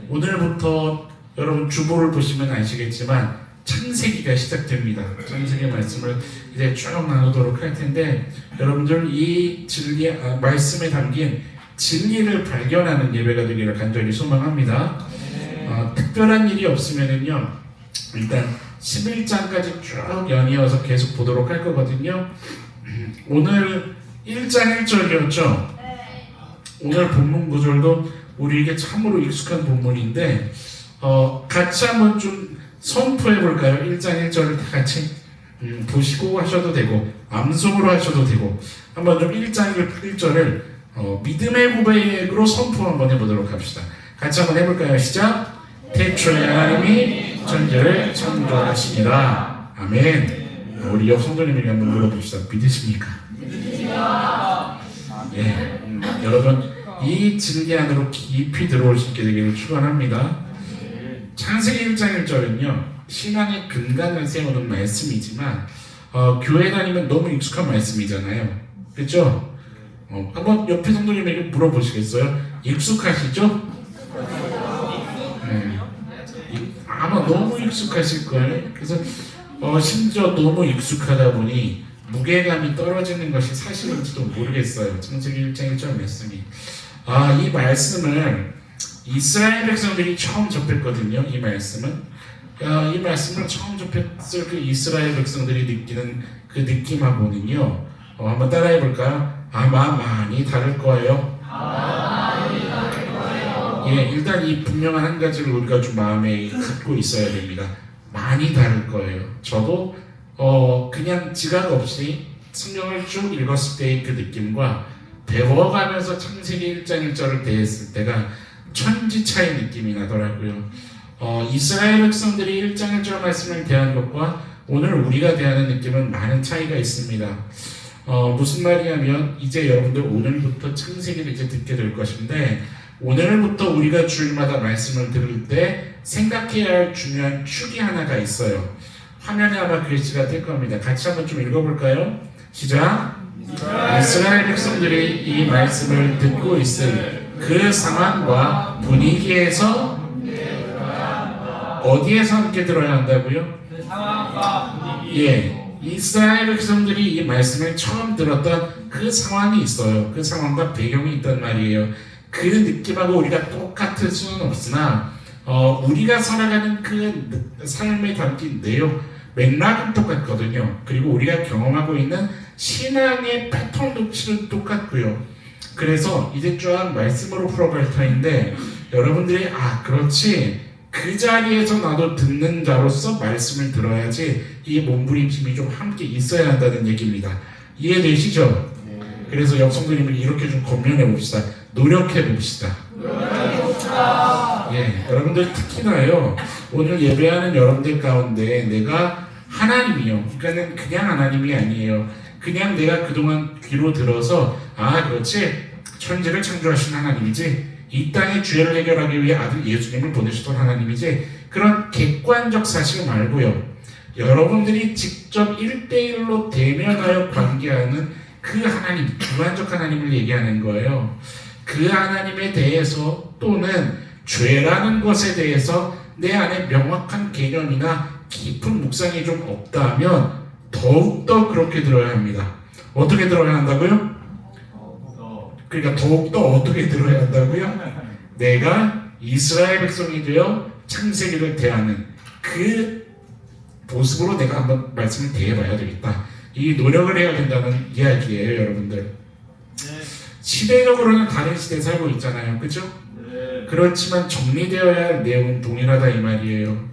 오늘부터 여러분 주보를 보시면 아시겠지만 창세기가 시작됩니다. 창세기 말씀을 이제 쭉 나누도록 할 텐데 여러분들 이 진리 말씀에 담긴 진리를 발견하는 예배가 되기를 간절히 소망합니다. 특별한 일이 없으면은요 일단 11장까지 쭉 연이어서 계속 보도록 할 거거든요. 오늘 1장 1절이었죠. 오늘 본문 구절도 우리에게 참으로 익숙한 본문인데 같이 한번 좀 선포해 볼까요? 1장 1절을 다 같이 보시고 하셔도 되고 암송으로 하셔도 되고 한번 좀 1장 1절을 믿음의 고백으로 선포 한번 해보도록 합시다. 같이 한번 해볼까요? 시작! 태초에 하나님이 천지를 창조하시니라. 아멘. 우리 옆 성도님에게 한번 물어봅시다. 믿으십니까? 예, 여러분 이 진리 안으로 깊이 들어올 수 있게 되기를 축원합니다. 창세기 1장 1절은요 신앙의 근간을 세우는 말씀이지만 교회 다니면 너무 익숙한 말씀이잖아요. 그렇죠? 한번 옆에 성도님에게 물어보시겠어요? 익숙하시죠? 네. 아마 너무 익숙하실 거예요. 그래서 심지어 너무 익숙하다 보니 무게감이 떨어지는 것이 사실인지도 모르겠어요. 창세기 1장 1절 말씀이 이 말씀을 이스라엘 백성들이 처음 접했거든요. 이 말씀을 처음 접했을 그 이스라엘 백성들이 느끼는 그 느낌하고는요 한번 따라해 볼까요? 아마 많이 다를 거예요. 예, 일단 이 분명한 한 가지를 우리가 좀 마음에 갖고 있어야 됩니다. 많이 다를 거예요. 저도 그냥 지각 없이 성경을 쭉 읽었을 때의 그 느낌과 배워가면서 창세기 1장 1절을 대했을 때가 천지 차이 느낌이 나더라고요. 이스라엘 백성들이 1장 1절 말씀을 대한 것과 오늘 우리가 대하는 느낌은 많은 차이가 있습니다. 무슨 말이냐면 이제 여러분들 오늘부터 창세기를 이제 듣게 될 것인데 오늘부터 우리가 주일마다 말씀을 들을 때 생각해야 할 중요한 축이 하나가 있어요. 화면에 아마 글씨가 뜰 겁니다. 같이 한번 좀 읽어볼까요? 시작! 이스라엘 백성들이 이 말씀을 듣고 있을 그 상황과 분위기에서 어디에서 함께 들어야 한다고요? 그 상황과 분위기. 예, 이스라엘 백성들이 이 말씀을 처음 들었던 그 상황이 있어요. 그 상황과 배경이 있단 말이에요. 그 느낌하고 우리가 똑같을 수는 없으나 우리가 살아가는 그 삶에 담긴 내용 맥락은 똑같거든요. 그리고 우리가 경험하고 있는 신앙의 패턴도 똑같고요. 그래서 이제 쫙 말씀으로 풀어갈 터인데 여러분들이 그렇지 그 자리에서 나도 듣는 자로서 말씀을 들어야지 이 몸부림침이 좀 함께 있어야 한다는 얘기입니다. 이해되시죠? 그래서 옆 성도님을 이렇게 좀 건면해 봅시다. 노력해 봅시다. 예, 여러분들 특히나요 오늘 예배하는 여러분들 가운데 내가 하나님이요. 그러니까는 그냥 하나님이 아니에요. 그냥 내가 그동안 귀로 들어서 그렇지 천지를 창조하신 하나님이지 이 땅의 죄를 해결하기 위해 아들 예수님을 보내셨던 하나님이지 그런 객관적 사실 말고요. 여러분들이 직접 1대1로 대면하여 관계하는 그 하나님, 주관적 하나님을 얘기하는 거예요. 그 하나님에 대해서 또는 죄라는 것에 대해서 내 안에 명확한 개념이나 깊은 묵상이 좀 없다면 더욱더 그렇게 들어야 합니다. 어떻게 들어야 한다고요? 그러니까 더욱더 어떻게 들어야 한다고요? 내가 이스라엘 백성이 되어 창세기를 대하는 그 모습으로 내가 한번 말씀을 대해봐야 되겠다. 이 노력을 해야 된다는 이야기예요, 여러분들. 시대적으로는 다른 시대에 살고 있잖아요, 그렇죠? 그렇지만 정리되어야 할 내용은 동일하다 이 말이에요.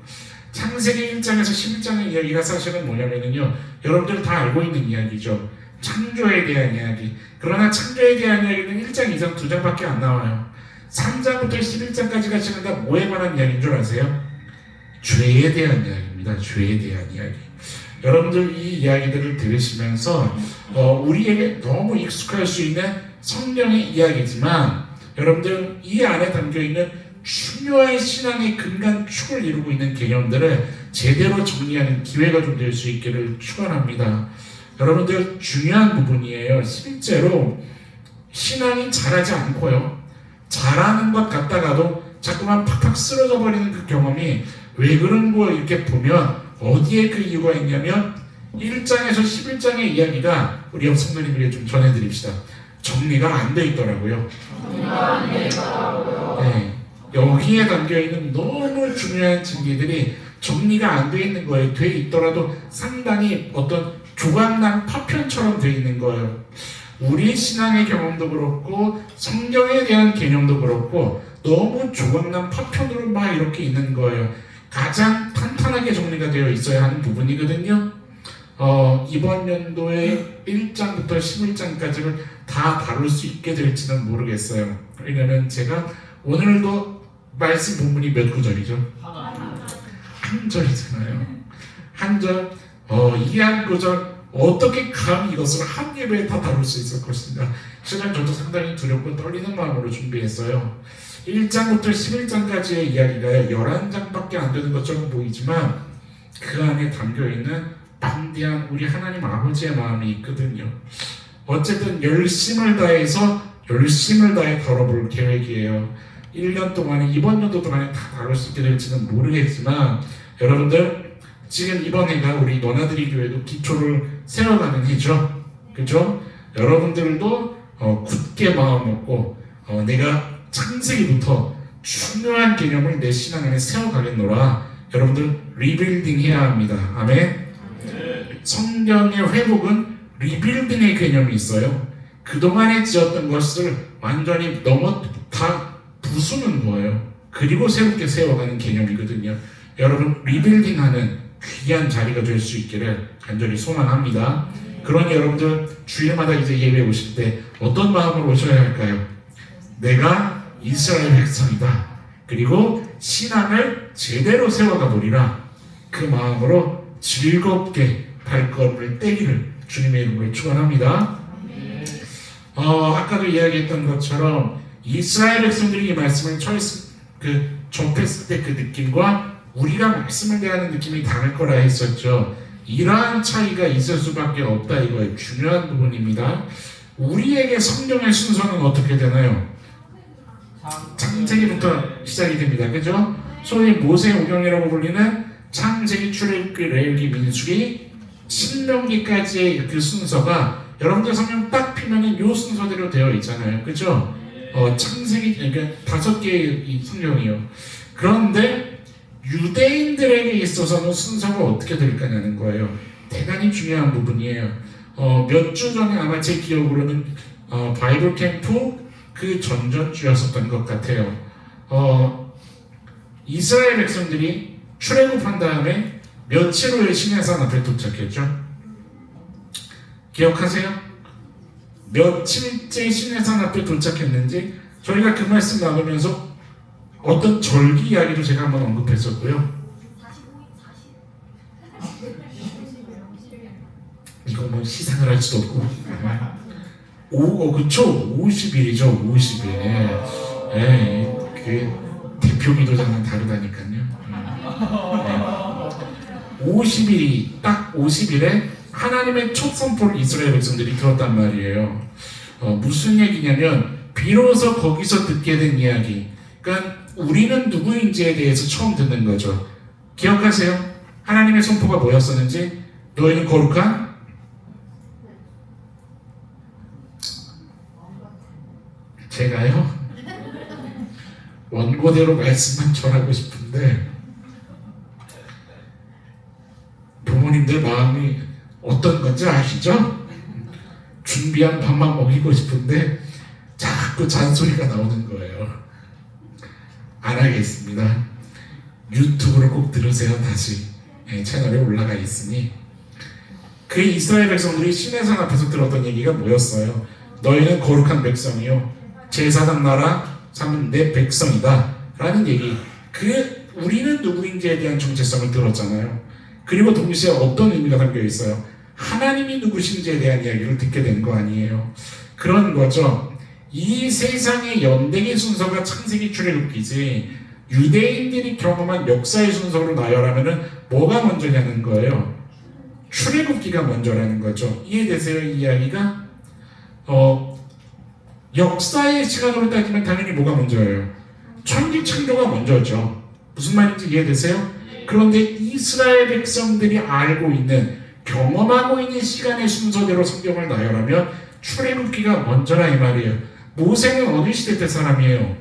창세기 1장에서 11장의 이야기가 사실은 뭐냐면요, 여러분들 다 알고 있는 이야기죠. 창조에 대한 이야기. 그러나 창조에 대한 이야기는 1장, 2장, 2장밖에 안 나와요. 3장부터 11장까지 가시는 다 뭐에 관한 이야기인 줄 아세요? 죄에 대한 이야기입니다. 죄에 대한 이야기. 여러분들 이 이야기들을 들으시면서 우리에게 너무 익숙할 수 있는 성경의 이야기지만 여러분들 이 안에 담겨있는 중요한 신앙의 근간 축을 이루고 있는 개념들을 제대로 정리하는 기회가 좀 될 수 있기를 축원합니다. 여러분들 중요한 부분이에요. 실제로 신앙이 잘하지 않고요. 잘하는 것 같다가도 자꾸만 팍팍 쓰러져 버리는 그 경험이 왜 그런 거 이렇게 보면 어디에 그 이유가 있냐면 1장에서 11장의 이야기가 우리 옆 성도님에게 좀 전해드립시다. 정리가 안 돼 있더라고요. 네, 여기에 담겨있는 너무 중요한 진리들이 정리가 안 돼 있는 거예요. 돼 있더라도 상당히 어떤 조각난 파편처럼 돼 있는 거예요. 우리 신앙의 경험도 그렇고 성경에 대한 개념도 그렇고 너무 조각난 파편으로 막 이렇게 있는 거예요. 가장 탄탄하게 정리가 되어 있어야 하는 부분이거든요. 이번 연도에 1장부터 11장까지를 다 다룰 수 있게 될지는 모르겠어요. 왜냐면 제가 오늘도 말씀 본문이 몇 구절이죠? 한 절이잖아요. 한 절, 이 한 구절 어떻게 감히 이것을 한 예배에 다 다룰 수 있을 것인가. 실은 저도 상당히 두렵고 떨리는 마음으로 준비했어요. 1장부터 11장까지의 이야기가 11장밖에 안 되는 것처럼 보이지만 그 안에 담겨있는 방대한 우리 하나님 아버지의 마음이 있거든요. 어쨌든 열심을 다해 다뤄볼 계획이에요. 1년 동안에 이번 연도 동안에 다 다룰 수 있게 될지는 모르겠지만 여러분들 지금 이번 해가 우리 너나들이 교회도 기초를 세워가는 해죠. 그죠? 여러분들도 굳게 마음 먹고 내가 창세기부터 중요한 개념을 내 신앙 안에 세워가겠노라. 여러분들 리빌딩 해야 합니다. 아멘. 성경의 회복은 리빌딩의 개념이 있어요. 그동안에 지었던 것을 완전히 다 부수는 거예요. 그리고 새롭게 세워가는 개념이거든요. 여러분 리빌딩하는 귀한 자리가 될 수 있기를 간절히 소망합니다. 그러니 여러분들 주일마다 이제 예배 오실 때 어떤 마음으로 오셔야 할까요? 내가 이스라엘 백성이다. 그리고 신앙을 제대로 세워가 보리라. 그 마음으로 즐겁게 발걸음을 떼기를 주님의 이름으로 축원합니다. 아까도 이야기했던 것처럼 이스라엘 백성들이 이 말씀을 접했을 때 그 느낌과 우리가 말씀을 대하는 느낌이 다를 거라 했었죠. 이러한 차이가 있을 수밖에 없다. 이거의 중요한 부분입니다. 우리에게 성경의 순서는 어떻게 되나요? 창세기부터 시작이 됩니다. 그죠? 소위 모세오경이라고 불리는 창세기, 출애굽기, 레위기, 민수기, 신명기까지의 그 순서가 여러분들 성경 딱 피면은 요 순서대로 되어 있잖아요. 그죠? 창세기, 그러니까 5개의 이 성경이요. 그런데 유대인들에게 있어서는 순서가 어떻게 될 거냐는 거예요. 대단히 중요한 부분이에요. 몇 주 전에 아마 제 기억으로는 바이블 캠프 그 전전주였었던 것 같아요. 이스라엘 백성들이 출애굽한 다음에 며칠 후에 시내산 앞에 도착했죠? 기억하세요? 며칠째 시내산 앞에 도착했는지 저희가 그 말씀 나누면서 어떤 절기 이야기도 제가 한번 언급했었고요. 이거 뭐 시상을 할 수도 없고 그쵸? 50일이죠. 50일. 예, 그 대표기도자는 다르다니까요. 50일이 딱 50일에 하나님의 첫 선포를 이스라엘 백성들이 들었단 말이에요. 무슨 얘기냐면 비로소 거기서 듣게 된 이야기. 그러니까 우리는 누구인지에 대해서 처음 듣는 거죠. 기억하세요? 하나님의 선포가 뭐였었는지? 너희는 거룩한 제가요? 원고대로 말씀만 전하고 싶은데 부모님들 마음이 어떤 건지 아시죠? 준비한 밥만 먹이고 싶은데 자꾸 잔소리가 나오는 거예요. 안 하겠습니다. 유튜브로 꼭 들으세요. 다시 채널에 올라가 있으니. 그 이스라엘 백성들이 시내산 앞에서 들었던 얘기가 뭐였어요? 너희는 거룩한 백성이요 제사장 나라 삼은 내 백성이다 라는 얘기. 우리는 누구인지에 대한 정체성을 들었잖아요. 그리고 동시에 어떤 의미가 담겨 있어요? 하나님이 누구신지에 대한 이야기를 듣게 된 거 아니에요. 그런 거죠. 이 세상의 연대기 순서가 창세기, 출애굽기지 유대인들이 경험한 역사의 순서로 나열하면은 뭐가 먼저냐는 거예요. 출애굽기가 먼저라는 거죠. 이해되세요? 이 이야기가? 역사의 시간으로 따지면 당연히 뭐가 먼저예요? 천지 창조가 먼저죠. 무슨 말인지 이해되세요? 그런데 이스라엘 백성들이 알고 있는, 경험하고 있는 시간의 순서대로 성경을 나열하면 출애굽기가 먼저라 이 말이에요. 모세는 어느 시대 때 사람이에요?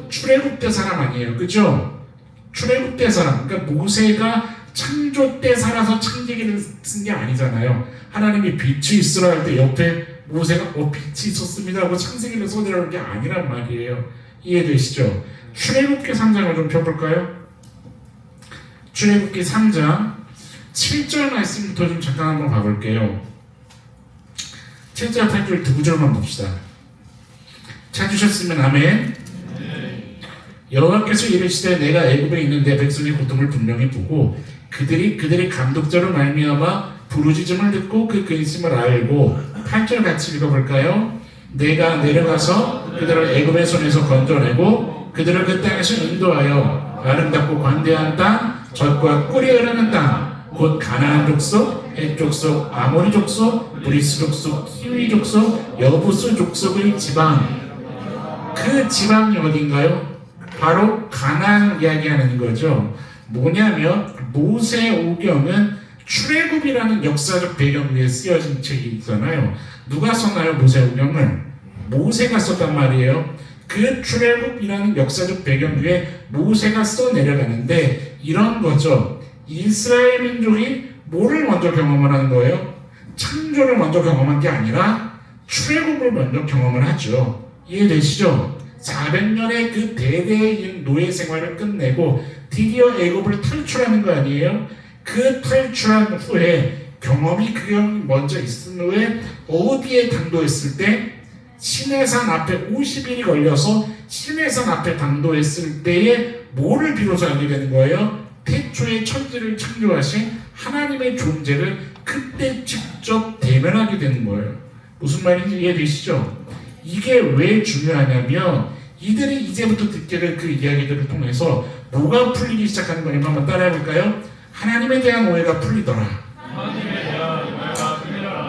출애굽 때 사람 아니에요, 그죠? 출애굽 때 사람. 그러니까 모세가 창조 때 살아서 창세기를 쓴 게 아니잖아요. 하나님이 빛이 있으라 할 때 옆에 모세가 빛이 있었습니다 하고 창세기를 써내려는 게 아니란 말이에요. 이해되시죠? 출애굽기 3장을 좀 펴볼까요? 출애굽기 3장 7절 말씀부터 좀 잠깐 한번 봐볼게요. 7절 8절 두 구절만 봅시다. 찾으셨으면 아멘. 여호와께서 이르시되 내가 애굽에 있는데 백성의 고통을 분명히 보고 그들이 감독자로 말미암아 부르짖음을 듣고 그 근심을 알고 8절 같이 읽어볼까요? 내가 내려가서 그들을 애굽의 손에서 건져내고 그들을 그 땅에서 인도하여 아름답고 광대한 땅 젖과 꿀이 흐르는 땅 곧 가나안 족속, 헷 족속, 아모리 족속, 브리스 족속, 히위 족속, 여부스 족속의 지방. 그 지방이 어딘가요? 바로 가나안 이야기하는 거죠. 뭐냐면 모세 오경은 출애굽이라는 역사적 배경 위에 쓰여진 책이 있잖아요. 누가 썼나요? 모세 오경을 모세가 썼단 말이에요. 그 출애굽이라는 역사적 배경 위에 모세가 써내려가는데 이런 거죠. 이스라엘 민족이 뭐를 먼저 경험을 하는 거예요? 창조를 먼저 경험한 게 아니라 출애굽을 먼저 경험을 하죠. 이해되시죠? 400년의 그 대대의 노예 생활을 끝내고 드디어 애굽을 탈출하는 거 아니에요? 그 탈출한 후에 경험이 먼저 있은 후에 어디에 당도했을 때 시내산 앞에 50일이 걸려서 시내산 앞에 당도했을 때에 뭐를 비로소 알게 되는 거예요? 태초에 천지를 창조하신 하나님의 존재를 그때 직접 대면하게 되는 거예요. 무슨 말인지 이해되시죠? 이게 왜 중요하냐면 이들이 이제부터 듣게 될 그 이야기들을 통해서 뭐가 풀리기 시작하는 거냐면 한번 따라해볼까요? 하나님에 대한 오해가 풀리더라.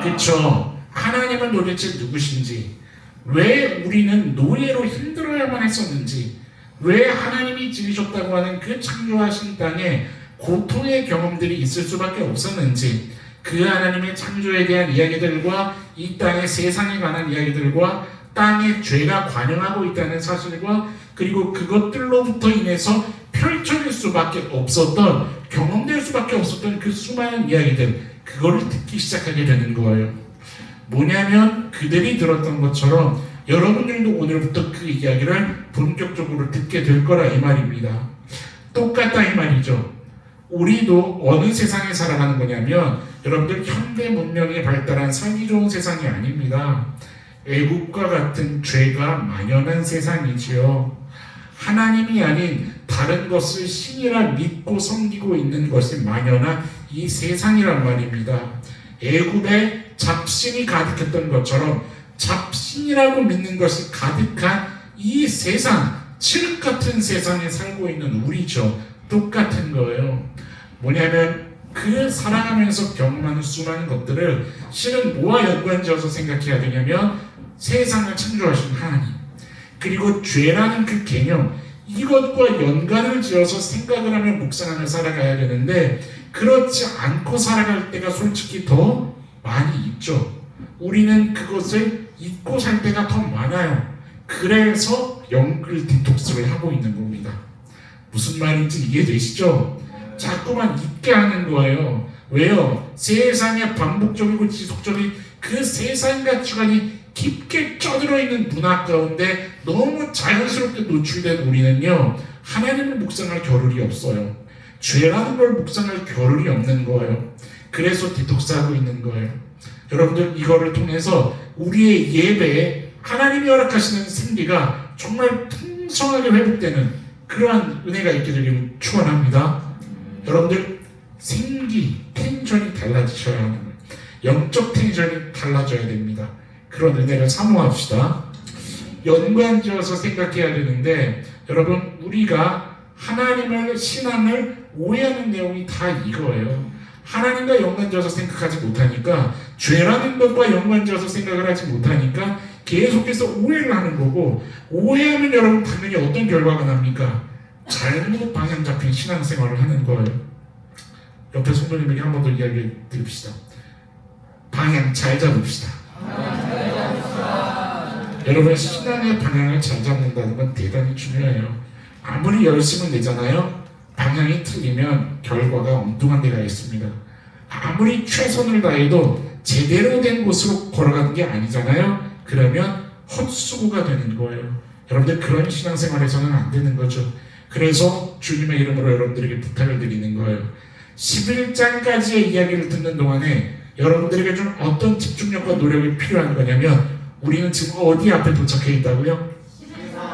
그쵸? 하나님은 도대체 누구신지, 왜 우리는 노예로 힘들어야만 했었는지, 왜 하나님이 지으셨다고 하는 그 창조하신 땅에 고통의 경험들이 있을 수밖에 없었는지, 그 하나님의 창조에 대한 이야기들과 이 땅의 세상에 관한 이야기들과 땅에 죄가 관영하고 있다는 사실과 그리고 그것들로부터 인해서 펼쳐질 수밖에 없었던, 경험될 수밖에 없었던 그 수많은 이야기들, 그거를 듣기 시작하게 되는 거예요. 뭐냐면 그들이 들었던 것처럼 여러분들도 오늘부터 그 이야기를 본격적으로 듣게 될 거라 이 말입니다. 똑같다 이 말이죠. 우리도 어느 세상에 살아가는 거냐면 여러분들 현대 문명이 발달한 살기 좋은 세상이 아닙니다. 애국과 같은 죄가 만연한 세상이지요. 하나님이 아닌 다른 것을 신이라 믿고 섬기고 있는 것이 만연한 이 세상이란 말입니다. 애굽에 잡신이 가득했던 것처럼 잡신이라고 믿는 것이 가득한 이 세상, 칠흑 같은 세상에 살고 있는 우리죠. 똑같은 거예요. 뭐냐면 그 살아가면서 경험하는 수많은 것들을 실은 뭐와 연관지어서 생각해야 되냐면 세상을 창조하신 하나님, 그리고 죄라는 그 개념, 이것과 연관을 지어서 생각을 하며 묵상하며 살아가야 되는데 그렇지 않고 살아갈 때가 솔직히 더 많이 있죠. 우리는 그것을 잊고 살 때가 더 많아요. 그래서 영글 디톡스를 하고 있는 겁니다. 무슨 말인지 이해되시죠? 자꾸만 잊게 하는 거예요. 왜요? 세상에 반복적이고 지속적인 그 세상 가치관이 깊게 쪄들어 있는 문화 가운데 너무 자연스럽게 노출된 우리는요, 하나님을 묵상할 겨를이 없어요. 죄라는 걸 묵상할 겨를이 없는 거예요. 그래서 디톡스하고 있는 거예요. 여러분들 이거를 통해서 우리의 예배에 하나님이 허락하시는 생기가 정말 풍성하게 회복되는 그러한 은혜가 있게 되기를 축원합니다. 여러분들 생기, 텐션이 달라지셔야 하는 거예요. 영적 텐션이 달라져야 됩니다. 그런 은혜를 사모합시다. 연관지어서 생각해야 되는데 여러분 우리가 하나님을 신앙을 오해하는 내용이 다 이거예요. 하나님과 연관지어서 생각하지 못하니까, 죄라는 것과 연관지어서 생각을 하지 못하니까 계속해서 오해를 하는 거고, 오해하면 여러분 당연히 어떤 결과가 납니까? 잘못 방향 잡힌 신앙생활을 하는 거예요. 옆에 성도님에게 한 번 더 이야기 드립시다. 방향 잘 잡읍시다. 여러분, 신앙의 방향을 잘 잡는다는 건 대단히 중요해요. 아무리 열심을 내잖아요, 방향이 틀리면 결과가 엉뚱한 데가 있습니다. 아무리 최선을 다해도 제대로 된 곳으로 걸어가는 게 아니잖아요. 그러면 헛수고가 되는 거예요. 여러분들, 그런 신앙생활에서는 안 되는 거죠. 그래서 주님의 이름으로 여러분들에게 부탁을 드리는 거예요. 11장까지의 이야기를 듣는 동안에 여러분들에게 좀 어떤 집중력과 노력이 필요한 거냐면, 우리는 지금 어디 앞에 도착해 있다고요?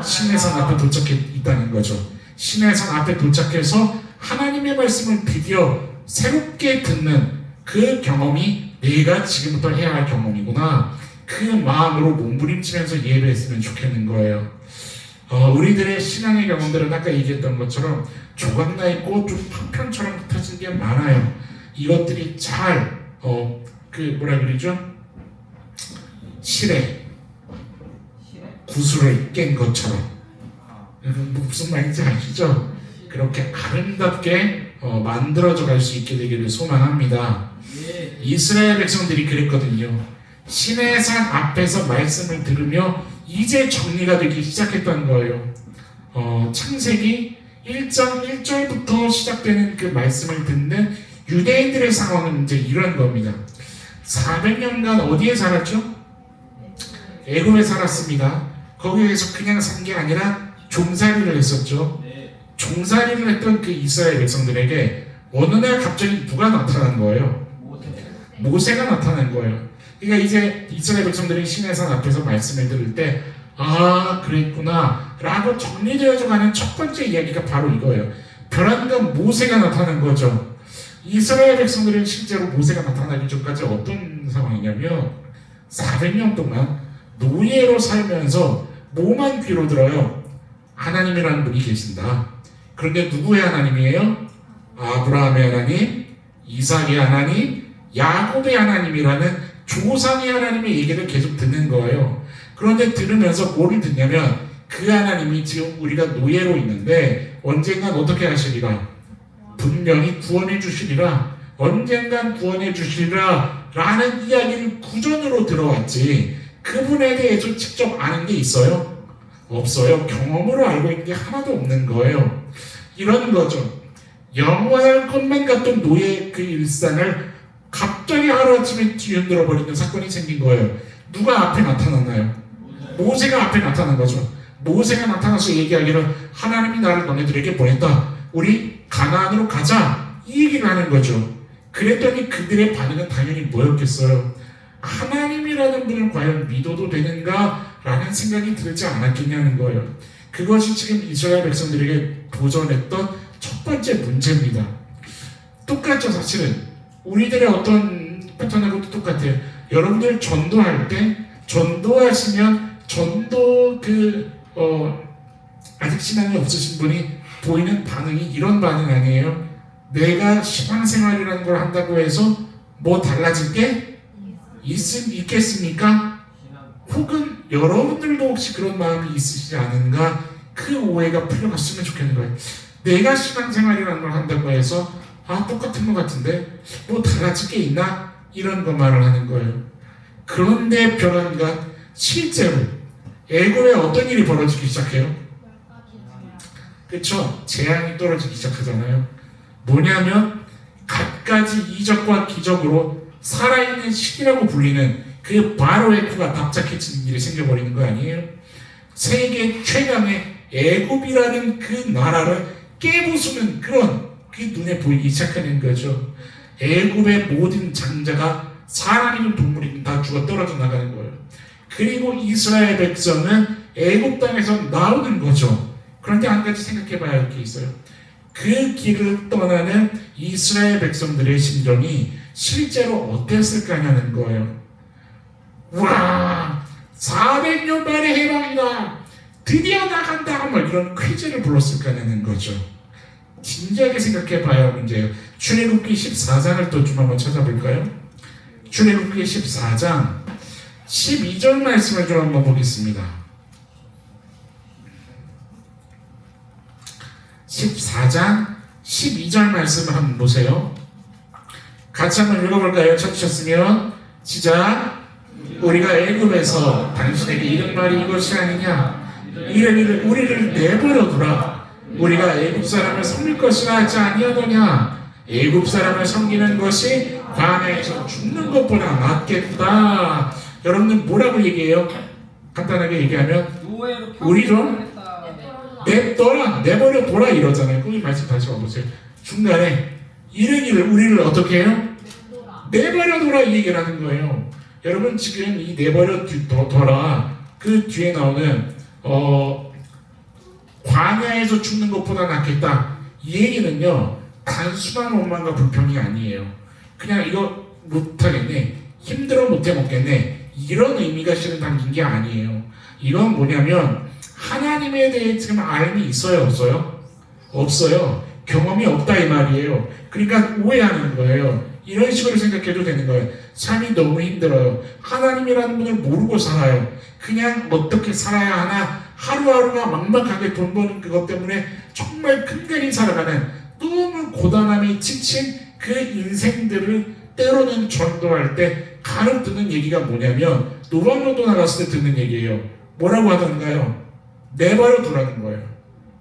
신의 산 앞에 도착해 있다는 거죠. 신의 산 앞에 도착해서 하나님의 말씀을 드디어 새롭게 듣는 그 경험이 내가 지금부터 해야 할 경험이구나. 그 마음으로 몸부림치면서 예배했으면 좋겠는 거예요. 우리들의 신앙의 경험들은 아까 얘기했던 것처럼 조각나 있고 좀 파편처럼 흩어진 게 많아요. 이것들이 잘 뭐라 그러죠? 실에 구슬을 깬 것처럼, 무슨 말인지 아시죠? 그렇게 아름답게 만들어져 갈 수 있게 되기를 소망합니다. 이스라엘 백성들이 그랬거든요. 신의 산 앞에서 말씀을 들으며 이제 정리가 되기 시작했던 거예요. 창세기 1장 1절부터 시작되는 그 말씀을 듣는 유대인들의 상황은 이제 이런 겁니다. 400년간 어디에 살았죠? 애굽에 살았습니다. 거기에서 그냥 산 게 아니라 종살이를 했었죠. 종살이를 했던 그 이스라엘 백성들에게 어느 날 갑자기 누가 나타난 거예요? 모세가 나타난 거예요. 그러니까 이제 이스라엘 백성들이 신의 산 앞에서 말씀을 들을 때, 아, 그랬구나 라고 정리되어져 가는 첫 번째 이야기가 바로 이거예요. 벼랑간 모세가 나타난 거죠. 이스라엘 백성들은 실제로 모세가 나타나기 전까지 어떤 상황이냐면 400년 동안 노예로 살면서 뭐만 귀로 들어요? 하나님이라는 분이 계신다. 그런데 누구의 하나님이에요? 아브라함의 하나님, 이삭의 하나님, 야곱의 하나님이라는 조상의 하나님의 얘기를 계속 듣는 거예요. 그런데 들으면서 뭐를 듣냐면, 그 하나님이 지금 우리가 노예로 있는데 언젠간 어떻게 하시리라? 분명히 구원해 주시리라. 언젠간 구원해 주시리라 라는 이야기를 구전으로 들어왔지, 그분에 대해서 직접 아는 게 있어요? 없어요. 경험으로 알고 있는 게 하나도 없는 거예요. 이런 거죠. 영원할 것만 같던 노예의 그 일상을 갑자기 하루아침에 뒤흔들어 버리는 사건이 생긴 거예요. 누가 앞에 나타났나요? 모세가 앞에 나타난 거죠. 모세가 나타나서 얘기하기를, 하나님이 나를 너네들에게 보냈다. 우리 가나안으로 가자. 이 얘기를 하는 거죠. 그랬더니 그들의 반응은 당연히 뭐였겠어요? 하나님이라는 분을 과연 믿어도 되는가? 라는 생각이 들지 않았겠냐는 거예요. 그것이 지금 이스라엘 백성들에게 도전했던 첫 번째 문제입니다. 똑같죠, 사실은. 우리들의 어떤 패턴하고도 똑같아요. 여러분들 전도할 때, 전도하시면 전도 아직 신앙이 없으신 분이 보이는 반응이 이런 반응 아니에요? 내가 신앙생활이라는 걸 한다고 해서 뭐 달라질 게 있겠습니까? 혹은 여러분들도 혹시 그런 마음이 있으시지 않은가? 그 오해가 풀려갔으면 좋겠는 거예요. 내가 신앙생활이라는 걸 한다고 해서 똑같은 것 같은데 뭐 달라질 게 있나? 이런 것만을 하는 거예요. 그런데 벼랑간 실제로 애굽에 어떤 일이 벌어지기 시작해요? 그렇죠? 재앙이 떨어지기 시작하잖아요. 뭐냐면 갖가지 이적과 기적으로 살아있는 신이라고 불리는 그 바로의 코가 납작해지는 일이 생겨버리는 거 아니에요? 세계 최강의 애굽이라는 그 나라를 깨부수는 그런 그 눈에 보이기 시작하는 거죠. 애굽의 모든 장자가 사람이든 동물이든 다 죽어 떨어져 나가는 거예요. 그리고 이스라엘 백성은 애굽 땅에서 나오는 거죠. 그런데 한 가지 생각해 봐야 할 게 있어요. 그 길을 떠나는 이스라엘 백성들의 심정이 실제로 어땠을까냐는 거예요. 와, 400년 만에 해방이다, 드디어 나간다, 뭐 이런 퀴즈를 불렀을까냐는 거죠. 진지하게 생각해 봐야 할 문제예요. 출애굽기 14장을 또 좀 한번 찾아볼까요? 출애굽기 14장 12절 말씀을 좀 한번 보겠습니다. 14장 12절 말씀을 한번 보세요. 같이 한번 읽어볼까요? 찾으셨으면 시작. 우리가 애굽에서 당신에게 이른 말이 이것이 아니냐, 이르기를 우리를 내버려 두라. 우리가 애굽 사람을 섬길 것이라 하지 아니하더냐. 애굽 사람을 섬기는 것이 광야에서 죽는 것보다 낫겠다. 여러분들 뭐라고 얘기해요? 간단하게 얘기하면 우리 좀 냅둬라, 내버려 둬라 이러잖아요. 거기 말씀 다시 와보세요. 중간에 이르기를 우리를 어떻게 해요? 내버려 둬라 이 얘기를 하는 거예요. 여러분 지금 이 내버려 둬라 그 뒤에 나오는 광야에서 죽는 것보다 낫겠다 이 얘기는요 단순한 원망과 불평이 아니에요. 그냥 이거 못하겠네, 힘들어 못해 먹겠네, 이런 의미가 실은 담긴 게 아니에요. 이건 뭐냐면 하나님에 대해 지금 알미 있어요 없어요? 없어요. 경험이 없다 이 말이에요. 그러니까 오해하는 거예요. 이런 식으로 생각해도 되는 거예요. 삶이 너무 힘들어요. 하나님이라는 분을 모르고 살아요. 그냥 어떻게 살아야 하나, 하루하루가 막막하게 돈 버는 그것 때문에 정말 근간히 살아가는 너무 고단함에 지친 그 인생들을 때로는 전도할 때 간혹 듣는 얘기가 뭐냐면 노방로도 나갔을 때 듣는 얘기예요. 뭐라고 하던가요? 내버려 두라는 거예요.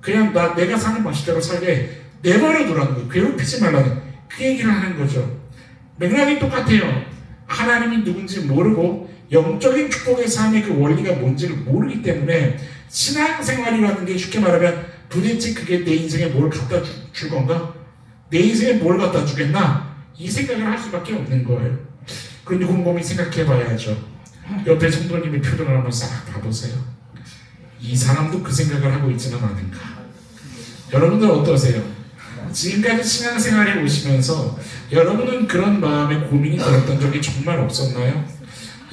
그냥 내가 사는 방식대로 살게 내버려 두라는 거예요. 괴롭히지 말라는 그 얘기를 하는 거죠. 맥락이 똑같아요. 하나님이 누군지 모르고 영적인 축복의 삶의 그 원리가 뭔지를 모르기 때문에 신앙생활이라는 게 쉽게 말하면 도대체 그게 내 인생에 뭘 갖다 줄 건가? 내 인생에 뭘 갖다 주겠나? 이 생각을 할 수밖에 없는 거예요. 그런데 곰곰이 생각해 봐야죠. 옆에 성도님의 표정을 한번 싹 봐보세요. 이 사람도 그 생각을 하고 있지는 않은가? 여러분들 어떠세요? 지금까지 신앙생활에 오시면서 여러분은 그런 마음에 고민이 들었던 적이 정말 없었나요?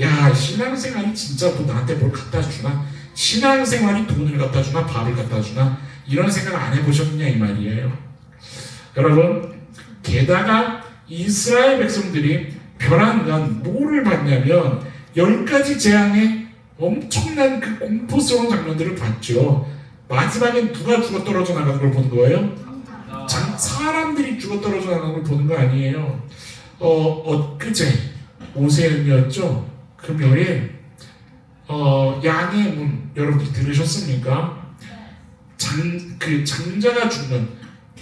야, 신앙생활이 진짜 뭐 나한테 뭘 갖다 주나? 신앙생활이 돈을 갖다 주나? 밥을 갖다 주나? 이런 생각 안 해보셨냐 이 말이에요. 여러분, 게다가 이스라엘 백성들이 벼랑간 뭐를 봤냐면 10가지 재앙의 엄청난 그 공포스러운 장면들을 봤죠. 마지막엔 누가 죽어 떨어져 나가는 걸 보는 거예요? 사람들이 죽어 떨어져 나가는 걸 보는 거 아니에요. 엊그제 오세훈이었죠. 금요일 양의 문 여러분들 들으셨습니까? 장자가 죽는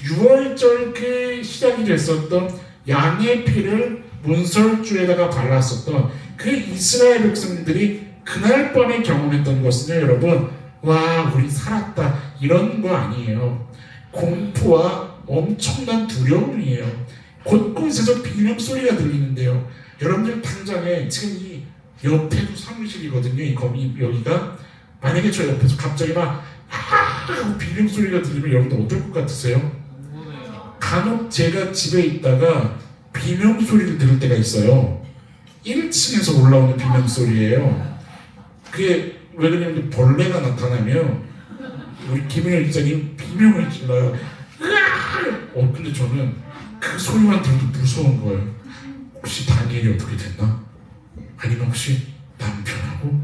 6월절 그 시작이 됐었던 양의 피를 문설주에다가 발랐었던 그 이스라엘 백성들이 그날 밤에 경험했던 것은요, 여러분, 와 우리 살았다 이런 거 아니에요. 공포와 엄청난 두려움이에요. 곳곳에서 비명소리가 들리는데요. 여러분들 당장에 지금 이 옆에도 사무실이거든요. 이 거미 여기가 만약에 저 옆에서 갑자기 막 하고 비명소리가 들리면 여러분들 어떨 것 같으세요? 간혹 제가 집에 있다가 비명소리를 들을 때가 있어요. 1층에서 올라오는 비명소리예요. 그게 왜 그러냐면 벌레가 나타나면 우리 김은혜 기자님 비명을 질러요. 근데 저는 그 소리만 들어도 무서운 거예요. 혹시 다니엘이 어떻게 됐나? 아니면 혹시 남편하고?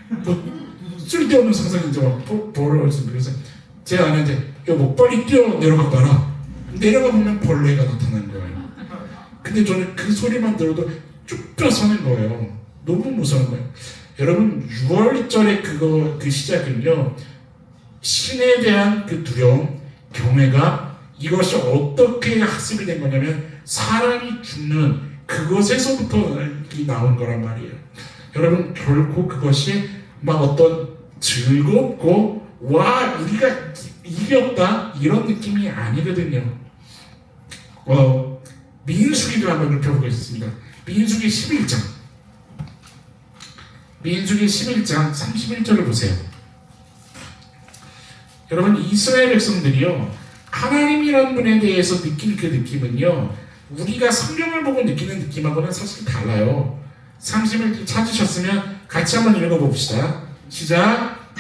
뭐 쓸데없는 상상이 이제 막 벌어졌습니다. 그래서 제 아내한테 여보 빨리 뛰어 내려가 봐라. 내려가 보면 벌레가 나타난 거예요. 근데 저는 그 소리만 들어도 쭈뼛 서는 거예요. 너무 무서운 거예요. 여러분 6월절의 그 시작은요, 신에 대한 그 두려움, 경외가 이것이 어떻게 학습이 된 거냐면 사람이 죽는 그것에서부터 나온 거란 말이에요. 여러분 결코 그것이 막 어떤 즐겁고 와 우리가 이겼다 이런 느낌이 아니거든요. 민수기도 한번 펴보겠습니다. 민수기 11장 민수기 11장 31절을 보세요. 여러분 이스라엘 백성들이요 하나님이라는 분에 대해서 느낀 그 느낌은요 우리가 성경을 보고 느끼는 느낌하고는 사실 달라요. 31절 찾으셨으면 같이 한번 읽어봅시다. 시작.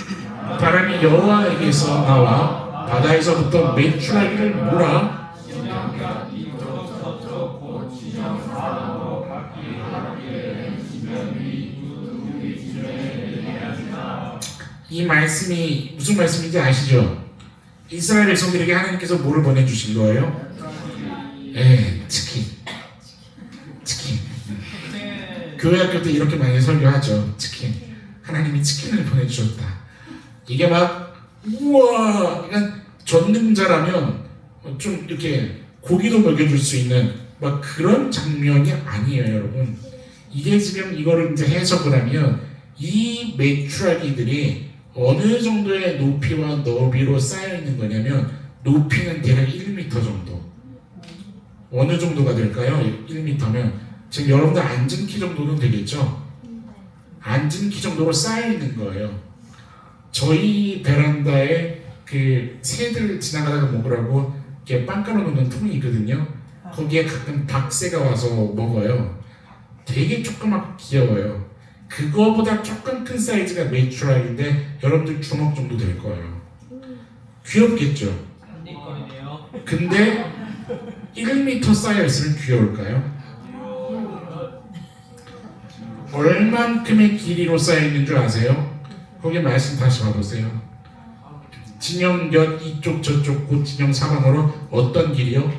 바람이 여호와에게서 나와 바다에서부터 메추라기를 몰아 이 말씀이 무슨 말씀인지 아시죠? 이스라엘 백성들에게 하나님께서 뭐를 보내주신 거예요? 치킨. 교회 학교 때 이렇게 많이 설교하죠. 치킨. 하나님이 치킨을 보내주셨다. 이게 막 우와, 그러니까 전능자라면 좀 이렇게 고기도 먹여줄 수 있는 막 그런 장면이 아니에요, 여러분. 이게 지금 이거를 이제 해석을 하면 이 메추라기들이 어느 정도의 높이와 너비로 쌓여 있는 거냐면 높이는 대략 1m 정도. 어느 정도가 될까요? 1m면 지금 여러분들 앉은 키 정도는 되겠죠? 앉은 키 정도로 쌓여 있는 거예요. 저희 베란다에 그 새들 지나가다가 먹으라고 이렇게 빵 깔아놓는 통이 있거든요. 거기에 가끔 박새가 와서 먹어요. 되게 조그맣고 귀여워요. 그거보다 조금 큰 사이즈가 메추라기인데 여러분들 주먹 정도 될 거예요. 귀엽겠죠? 근데 1m 쌓여 있으면 귀여울까요? 얼만큼의 길이로 쌓여 있는 줄 아세요? 거기 말씀 다시 봐보세요. 진영 몇 이쪽 저쪽 곧 진영 사방으로 어떤 길이요?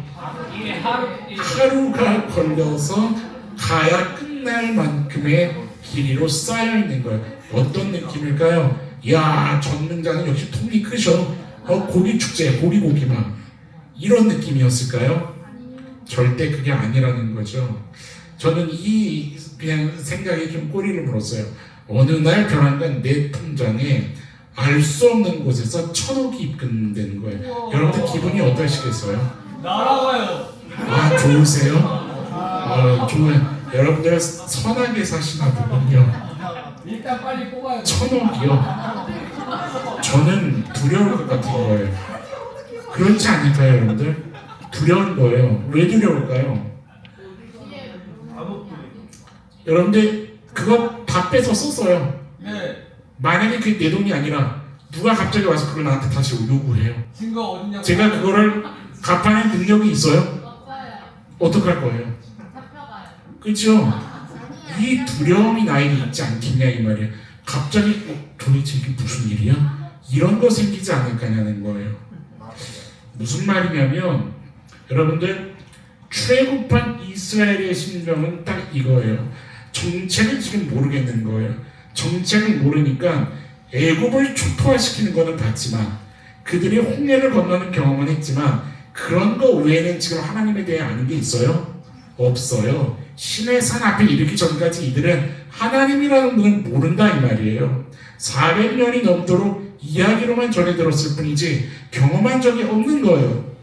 하루가 걸려서 가야 끝날 만큼의 길이로 쌓여 있는 거예요. 어떤 느낌일까요? 야, 전능자는 역시 통이 크셔. 고기 축제, 고기만 이런 느낌이었을까요? 절대 그게 아니라는 거죠. 저는 이 그냥 생각이 좀 꼬리를 물었어요. 어느 날 변환간 내 통장에 알 수 없는 곳에서 1,000억이 입금되는 거예요. 여러분들 기분이 어떠시겠어요? 날아가요. 아, 좋으세요? 좋아요. 여러분들 선하게 사시나 보군요. 일단 빨리 뽑아요. 1,000억이요? 저는 두려울 것 같은 거예요. 그렇지 않을까요, 여러분들? 두려운 거예요. 왜 두려울까요? 여러분들 그거 다 뺏어 썼어요. 네. 만약에 그게 내 돈이 아니라 누가 갑자기 와서 그걸 나한테 다시 요구해요. 증거 어딨냐고. 제가 그거를 갚아낼 능력이 있어요? 어떻게 할 거예요? 그렇죠? 이 두려움이 나에게 있지 않겠냐 이 말이에요. 갑자기 도대체 이게 무슨 일이야? 이런 거 생기지 않을까냐는 거예요. 무슨 말이냐면 여러분들 출애굽한 이스라엘의 심정은 딱 이거예요. 정체를 지금 모르겠는 거예요. 정체를 모르니까 애굽을 초토화시키는 거는 봤지만 그들이 홍해를 건너는 경험은 했지만 그런 거 외에는 지금 하나님에 대해 아는 게 있어요? 없어요. 신의 산 앞에 이르기 전까지 이들은 하나님이라는 분을 모른다 이 말이에요. 400년이 넘도록 이야기로만 전해 들었을 뿐이지 경험한 적이 없는 거예요.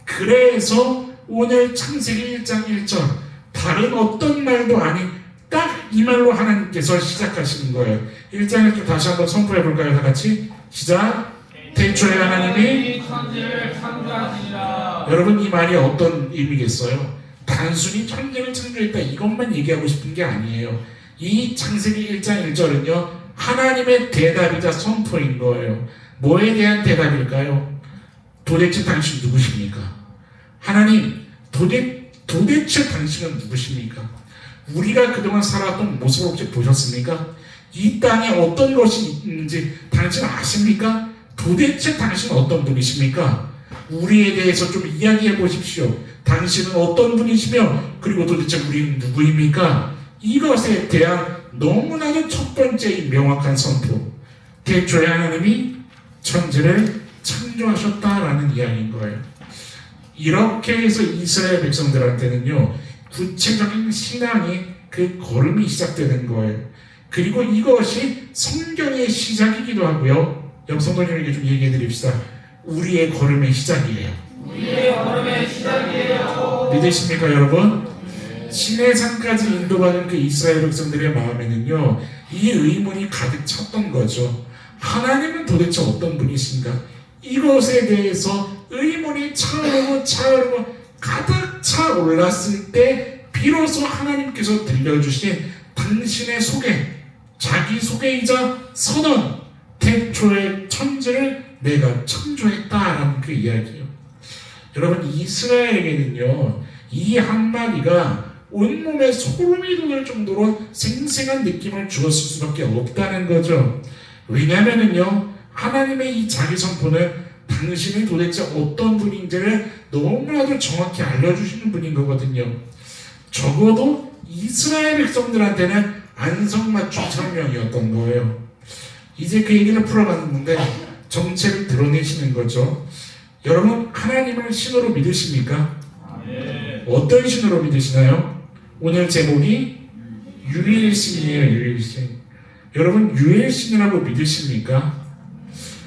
그래서 오늘 창세기 1장 1절 다른 어떤 말도 아닌 딱 이 말로 하나님께서 시작하시는 거예요. 1장 1절 다시 한번 선포해 볼까요? 다 같이 시작. 태초에 하나님이 천지를 창조하시니라. 여러분 이 말이 어떤 의미겠어요? 단순히 천지를 창조했다 이것만 얘기하고 싶은 게 아니에요. 이 창세기 1장 1절은요 하나님의 대답이자 선포인 거예요. 뭐에 대한 대답일까요? 도대체 당신 누구십니까? 하나님 도대체 당신은 누구십니까? 우리가 그동안 살아왔던 모습을 혹시 보셨습니까? 이 땅에 어떤 것이 있는지 당신 아십니까? 도대체 당신은 어떤 분이십니까? 우리에 대해서 좀 이야기해 보십시오. 당신은 어떤 분이시며 그리고 도대체 우리는 누구입니까? 이것에 대한 너무나도 첫 번째 명확한 선포. 태초에 하나님이 천지를 창조하셨다라는 이야기인 거예요. 이렇게 해서 이스라엘 백성들한테는요 구체적인 신앙의 그 걸음이 시작되는 거예요. 그리고 이것이 성경의 시작이기도 하고요. 옆성도님에게 좀 얘기해 드립시다. 우리의 걸음의 시작이에요. 우리의 걸음의 시작이에요. 믿으십니까 여러분? 신의 산까지 인도받은 그 이스라엘 백성들의 마음에는요 이 의문이 가득 찼던 거죠. 하나님은 도대체 어떤 분이신가? 이것에 대해서 의문이 차오르고 가득 차올랐을 때 비로소 하나님께서 들려주신 당신의 소개, 자기 소개이자 선언, 태초에 천지를 내가 창조했다라는 그 이야기예요. 여러분 이스라엘에게는요 이 한마디가 온몸에 소름이 돋을 정도로 생생한 느낌을 주었을 수밖에 없다는 거죠. 왜냐하면은요, 하나님의 이 자기 선포는 당신이 도대체 어떤 분인지를 너무나도 정확히 알려주시는 분인 거거든요. 적어도 이스라엘 백성들한테는 안성맞춤 설명이었던 거예요. 이제 그 얘기를 풀어봤는데 정체를 드러내시는 거죠. 여러분, 하나님을 신으로 믿으십니까? 어떤 신으로 믿으시나요? 오늘 제목이 유일신이에요. 유일신. 여러분, 유일신이라고 믿으십니까?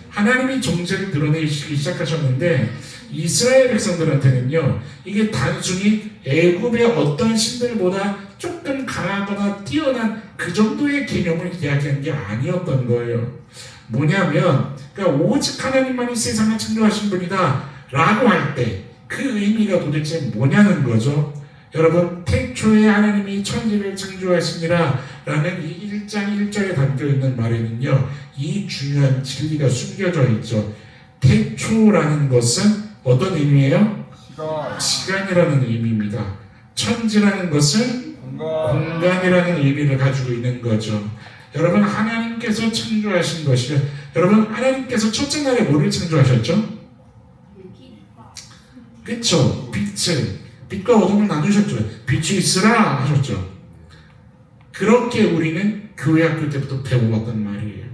하나님이 정체를 드러내시기 시작하셨는데 이스라엘 백성들한테는요, 이게 단순히 애굽의 어떤 신들보다 조금 강하거나 뛰어난 그 정도의 개념을 이야기한 게 아니었던 거예요. 뭐냐면, 그러니까 오직 하나님만이 세상을 창조하신 분이다 라고 할 때 그 의미가 도대체 뭐냐는 거죠. 여러분, 태초에 하나님이 천지를 창조하시니라 라는 이 1장 1절에 담겨있는 말에는요, 이 중요한 진리가 숨겨져 있죠. 태초라는 것은 어떤 의미예요? 시간이라는 의미입니다. 천지라는 것은 공간이라는 의미를 가지고 있는 거죠. 여러분, 하나님께서 창조하신 것이요. 여러분, 하나님께서 첫째 날에 뭐를 창조하셨죠? 그쵸? 빛과 어둠을 나누셨죠. 빛이 있으라 하셨죠. 그렇게 우리는 교회 학교 때부터 배워왔단 말이에요.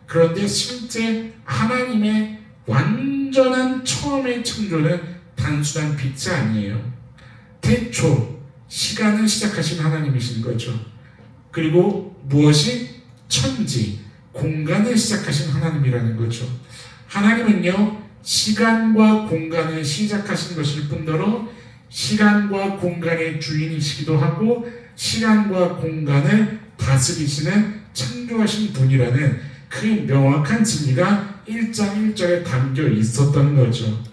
그런데 실제 하나님의 완전한 처음의 창조는 단순한 빛이 아니에요. 태초, 시간을 시작하신 하나님이신 거죠. 그리고 무엇이? 천지, 공간을 시작하신 하나님이라는 거죠. 하나님은요, 시간과 공간을 시작하신 것일 뿐더러 시간과 공간의 주인이시기도 하고 시간과 공간을 다스리시는 창조하신 분이라는 그 명확한 진리가 1장 1절에 담겨 있었던 거죠.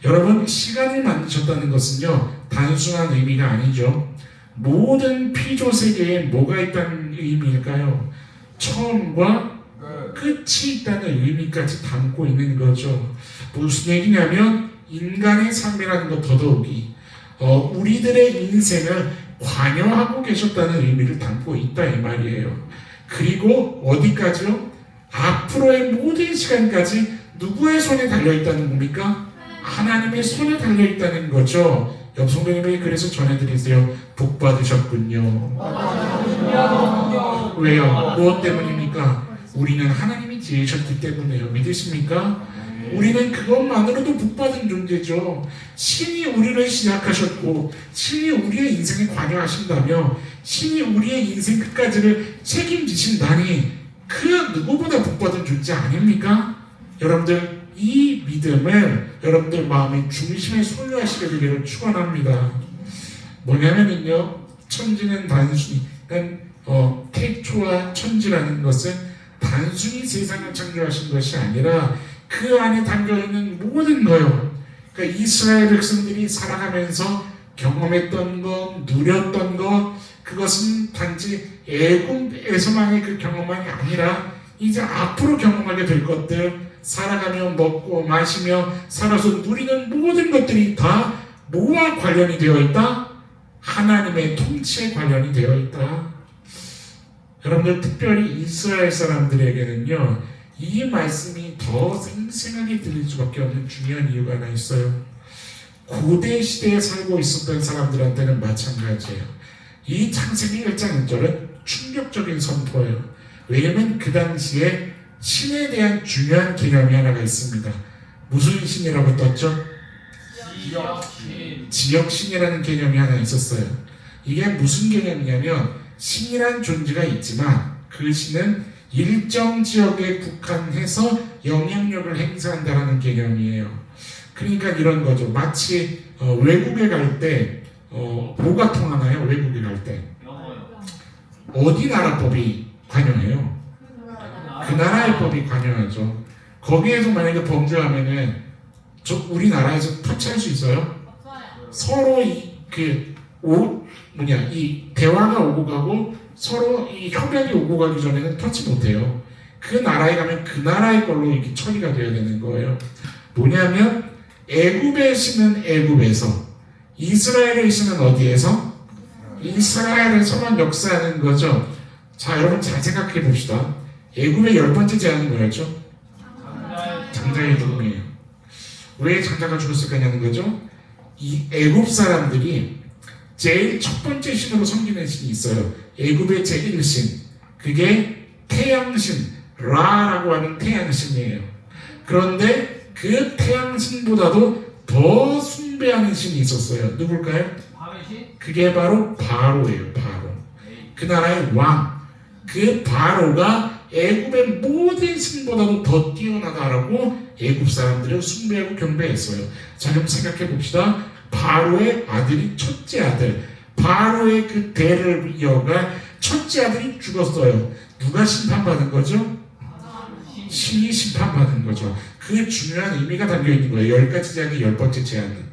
여러분, 시간을 만드셨다는 것은요, 단순한 의미가 아니죠. 모든 피조 세계에 뭐가 있다는 의미일까요? 처음과 끝이 있다는 의미까지 담고 있는 거죠. 무슨 얘기냐면 인간의 삶이라는 것 더더욱이 우리들의 인생을 관여하고 계셨다는 의미를 담고 있다 이 말이에요. 그리고 어디까지요? 앞으로의 모든 시간까지 누구의 손에 달려있다는 겁니까? 하나님의 손에 달려있다는 거죠. 옆 성도님에게 그래서 전해드리세요. 복 받으셨군요. 왜요? 무엇 때문입니까? 우리는 하나님이 지으셨기 때문에요. 믿으십니까? 우리는 그것만으로도 복받은 존재죠. 신이 우리를 시작하셨고 신이 우리의 인생에 관여하신다며 신이 우리의 인생 끝까지를 책임지신다니 그 누구보다 복받은 존재 아닙니까? 여러분들, 이 믿음을 여러분들 마음의 중심에 소유하시게 되기를 축원합니다. 뭐냐면요, 천지는 단순히 태초와 천지라는 것은 단순히 세상을 창조하신 것이 아니라 그 안에 담겨있는 모든 거요. 그러니까 이스라엘 백성들이 살아가면서 경험했던 것, 누렸던 것, 그것은 단지 애굽에서만의 그 경험만이 아니라 이제 앞으로 경험하게 될 것들, 살아가며 먹고 마시며 살아서 누리는 모든 것들이 다 뭐와 관련이 되어 있다? 하나님의 통치에 관련이 되어 있다. 여러분들, 특별히 이스라엘 사람들에게는요, 이 말씀이 더 생생하게 들릴 수밖에 없는 중요한 이유가 하나 있어요. 고대 시대에 살고 있었던 사람들한테는 마찬가지예요. 이 창세기 1장 1절은 충격적인 선포예요. 왜냐하면 그 당시에 신에 대한 중요한 개념이 하나가 있습니다. 무슨 신이라고 떴죠? 지역신. 지역신이라는 개념이 하나 있었어요. 이게 무슨 개념이냐면 신이란 존재가 있지만 그 신은 일정 지역에 국한해서 영향력을 행사한다는 개념이에요. 그러니까 이런 거죠. 마치 외국에 갈 때 뭐가 통하나요? 외국에 갈 때 어디 나라 법이 관여해요? 그 나라의 법이 관여하죠. 거기에서 만약에 범죄하면은 우리나라에서 터치할 수 있어요? 서로 이 대화가 오고 가고 서로 이 협약이 오고 가기 전에는 터치 못해요. 그 나라에 가면 그 나라의 걸로 이렇게 처리가 돼야 되는 거예요. 뭐냐면 애굽의 신은 애굽에서, 이스라엘의 신은 어디에서? 이스라엘에서만 역사하는 거죠. 자, 여러분 잘 생각해 봅시다. 애굽의 10번째 재앙이 뭐였죠? 장자의 장자의 죽음이에요. 왜 장자가 죽었을까냐는 거죠. 이 애굽 사람들이 제일 첫 번째 신으로 섬기는 신이 있어요. 애굽의 제1신. 그게 태양신, 라라고 하는 태양신이에요. 그런데 그 태양신보다도 더 숭배하는 신이 있었어요. 누굴까요? 밤의 신? 그게 바로 바로예요. 바로. 그 나라의 왕. 그 바로가 애굽의 모든 신보다도 더 뛰어나다라고 애굽 사람들을 숭배하고 경배했어요. 자, 그럼 생각해 봅시다. 바로의 아들이 첫째 아들. 바로의 그 대를 이어가 첫째 아들이 죽었어요. 누가 심판받은 거죠? 신이 심판받은 거죠. 그 중요한 의미가 담겨있는 거예요. 10가지 재앙의 10번째 재앙은.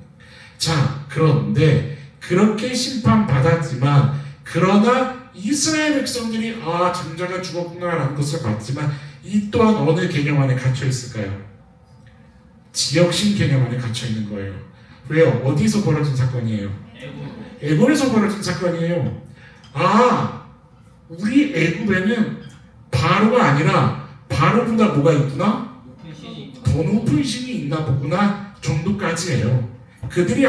자, 그런데 그렇게 심판받았지만 그러나 이스라엘 백성들이 장자가 죽었구나라는 것을 봤지만 이 또한 어느 개념 안에 갇혀 있을까요? 지역신 개념 안에 갇혀 있는 거예요. 왜요? 어디서 벌어진 사건이에요? 애굽에서 벌어진 사건이에요. 우리 애굽에는 바로가 아니라 바로보다 뭐가 있구나? 높은 신이 있구나. 더 높은 신이 있나 보구나 정도까지예요. 그들이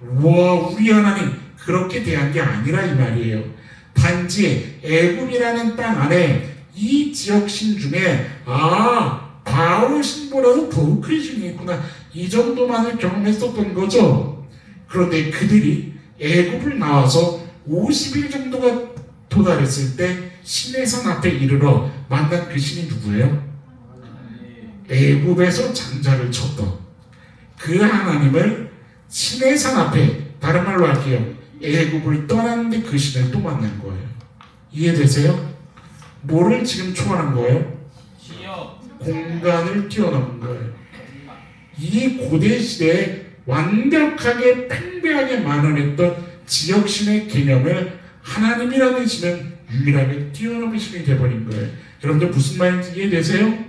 우리 하나님 그렇게 대한 게 아니라 이 말이에요. 단지 애굽이라는 땅 안에 이 지역 신 중에 바로 신보다도 더욱 큰 신이 있구나 이 정도만을 경험했었던 거죠. 그런데 그들이 애굽을 나와서 50일 정도가 도달했을 때 신의 산 앞에 이르러 만난 그 신이 누구예요? 애굽에서 장자를 쳤던 그 하나님을 신의 산 앞에, 다른 말로 할게요, 애굽을 떠났는데 그 신을 또 만난 거예요. 이해되세요? 뭐를 지금 초월한 거예요? 지역. 공간을 뛰어넘은 거예요. 이 고대 시대에 완벽하게 팽배하게 만원했던 지역신의 개념을 하나님이라는 신은 유일하게 뛰어넘은 신이 되어버린 거예요. 여러분들 무슨 말인지 이해되세요?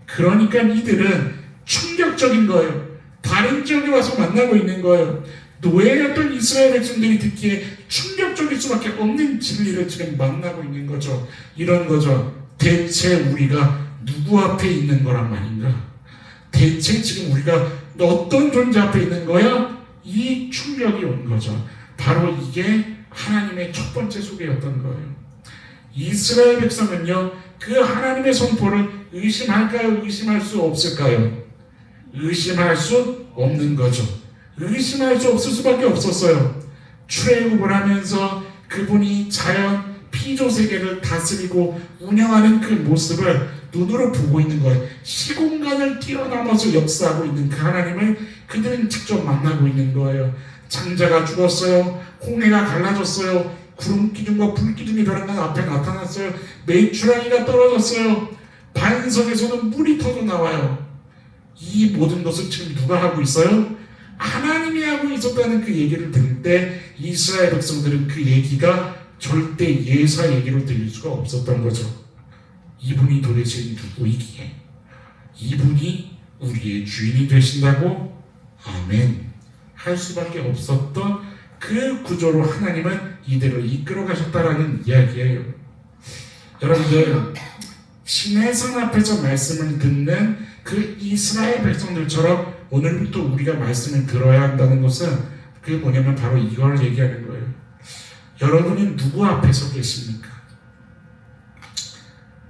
그러니까 이들은 충격적인 거예요. 다른 지역에 와서 만나고 있는 거예요. 노예였던 이스라엘 백성들이 듣기에 충격적일 수밖에 없는 진리를 지금 만나고 있는 거죠. 이런 거죠. 대체 우리가 누구 앞에 있는 거란 말인가? 대체 지금 우리가 어떤 존재 앞에 있는 거야? 이 충격이 온 거죠. 바로 이게 하나님의 첫 번째 소개였던 거예요. 이스라엘 백성은요, 그 하나님의 선포를 의심할까요? 의심할 수 없을까요? 의심할 수 없는 거죠. 의심할 수 없을 수밖에 없었어요. 출애굽을 하면서 그분이 자연 피조 세계를 다스리고 운영하는 그 모습을 눈으로 보고 있는 거예요. 시공간을 뛰어넘어서 역사하고 있는 그 하나님을 그들은 직접 만나고 있는 거예요. 장자가 죽었어요. 홍해가 갈라졌어요. 구름 기둥과 불 기둥이 벼랑간 앞에 나타났어요. 메추라기가 떨어졌어요. 반석에서는 물이 터져 나와요. 이 모든 것을 지금 누가 하고 있어요? 하나님이 하고 있었다는 그 얘기를 들을 때 이스라엘 백성들은 그 얘기가 절대 예사 얘기로 들릴 수가 없었던 거죠. 이분이 도대체 누구이기에? 이분이 우리의 주인이 되신다고? 아멘. 할 수밖에 없었던 그 구조로 하나님은 이들을 이끌어 가셨다라는 이야기예요. 여러분들, 신의 산 앞에서 말씀을 듣는 그 이스라엘 백성들처럼 오늘부터 우리가 말씀을 들어야 한다는 것은 그게 뭐냐면 바로 이걸 얘기하는 거예요. 여러분은 누구 앞에 서 계십니까?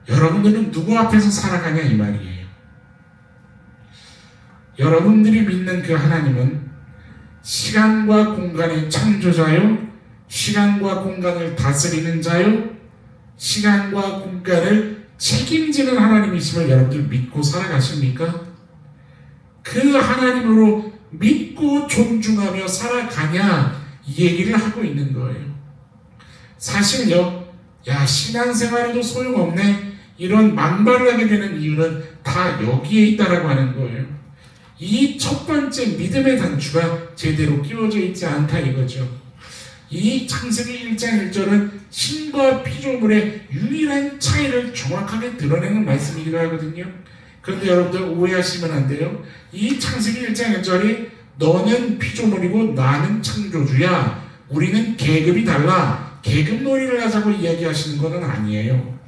여러분들은 누구 앞에서 살아가냐 이 말이에요. 여러분들이 믿는 그 하나님은 시간과 공간의 창조자요, 시간과 공간을 다스리는 자요, 시간과 공간을 책임지는 하나님이심을 여러분들 믿고 살아가십니까? 그 하나님으로 믿고 존중하며 살아가냐 이 얘기를 하고 있는 거예요. 사실요, 신앙생활에도 소용없네 이런 만발을 하게 되는 이유는 다 여기에 있다라고 하는 거예요. 이 첫 번째 믿음의 단추가 제대로 끼워져 있지 않다 이거죠. 이 창세기 1장 1절은 신과 피조물의 유일한 차이를 정확하게 드러내는 말씀이기도 하거든요. 그런데 여러분들 오해하시면 안 돼요. 이 창세기 1장 1절이 너는 피조물이고 나는 창조주야, 우리는 계급이 달라, 계급놀이를 하자고 이야기하시는 것은 아니에요.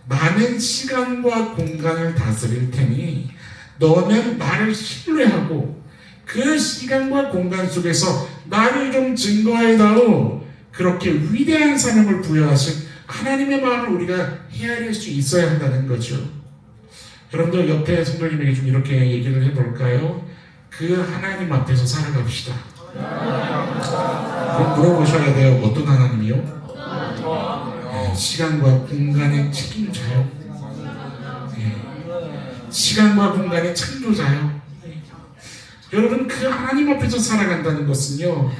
많은 시간과 공간을 다스릴 테니 너는 나를 신뢰하고 그 시간과 공간 속에서 나를 좀 증거해다오. 그렇게 위대한 사명을 부여하신 하나님의 마음을 우리가 헤아릴 수 있어야 한다는 거죠. 여러분들 옆에 성도님에게 좀 이렇게 얘기를 해볼까요? 그 하나님 앞에서 살아갑시다. 그럼 물어보셔야 돼요. 어떤 하나님이요? 시간과 공간의 책임자요. 시간과 공간의 창조자요. 여러분, 그 하나님 앞에서 살아간다는 것은요,